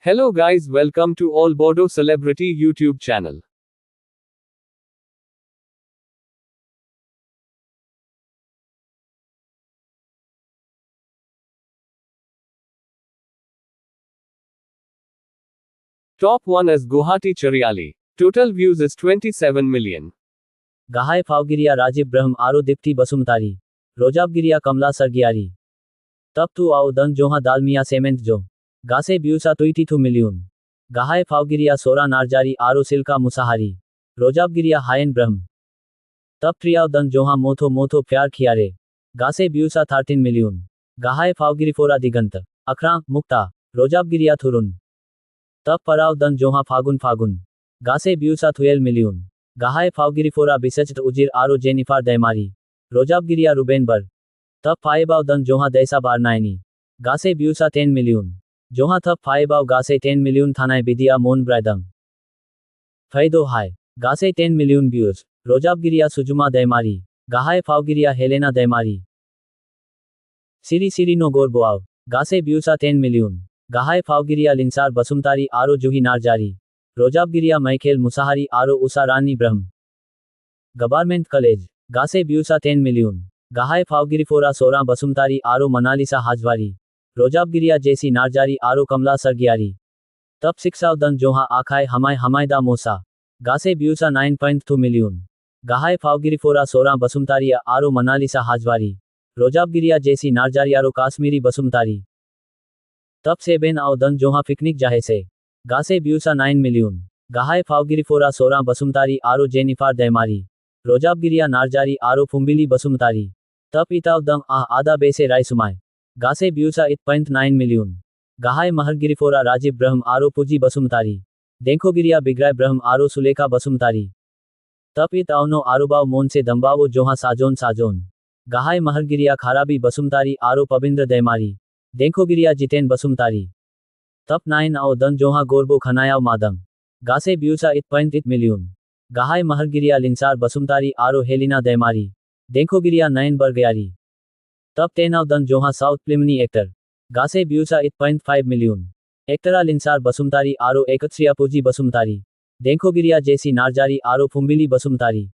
Hello guys, welcome to All Bordeaux Celebrity YouTube channel. Top 1 is Guwahati Chariali. Total views is 27 million. Gahai Faugiriya Rajiv Brahm Aro Dipti Basumtari. Rojabgiriya Kamla Sargiari. Tap tu au dan joha dalmiya cement jo. Gase biusa 22 million. Gahai Faugiriya Sora Narjari Aro Silka Musahari. Rojabgiriya Hayen Brahm. Tap triau dan joha motho pyar khiare. Gase biusa 13 million. Gahai Faugirifora Diganta. Akra, Mukta. Rojabgiriya Thurun. Tap parau dan joha Fagun. Gase biusa 12 million. Gahai Faugirifora Bisached Ujir Aro Jennifer Daimari. Rojabgiriya Rubenber. Tap Faibau dan joha Desa Barnaini. Gase biusa 10 million. Joha tap Faibau Gase 10 million Thanai Bidia Mon Bradang. Faido Hai. Gase 10 million views. Rojabgiriya Sujuma Daimari. Gahai Faugiriya Helena Daimari. Siri no Gorboao. Gase biusa 10 million. Gahai Faugiriya Linsar Basumtari Aro Juhi Narjari. Rojabgiriya Michael Musahari Aro Usa Rani Brahm. Government College. Gase biusa 10 million. Gahai Faugirifora Sora Basumtari Aro Manalisa Hajwari. Rojabgiriya JC Narjari Aro Kamla Sargiari. Tap 6 dan joha Akhai Hamaida Mosa. Gase biusa 9.2 million. Gahai Faugirifora Sora Basumtari Aro Manalisa Hajwari. Rojabgiriya JC Narjari Aro Kashmiri Basumtari. Tap 7 au dan joha Picnic Jahese. Gase biusa 9 million. Gahai Faugirifora Sora Basumtari Aro Jennifer Daimari. Rojabgiriya Narjari Aro Fumbili Basumtari. Tap itav dam Ada Bese Rai Sumai. Gase biusa 8.9 million. Gahai Mahargirifora Rajiv Brahm Aro Puji Basumtari. Denkhogiriya Bigrai Brahm Aro Suleka Basumtari. Tap it auno Arubao Monse Dambao Joha Sajon. Gahai Mahargiriya Kharabi Basumtari Aro Pabindra Daimari. Denkhogiriya Jiten Basumtari. Tap 9 au dan joha Gorbo Khanayao Madam. Gase biusa 8.8 million. Gahai Mahargiriya Linsar Basumtari Aro Helena Daimari. Denkhogiriya Nayan Bargayari. Tap 10 au dan joha South Plimni actor. Gase biusa 8.5 million. Actora Linsar Basumtari Aro Ekatriya Puji Basumtari. Denkhogiriya JC Narjari Aro Fumbili Basumtari.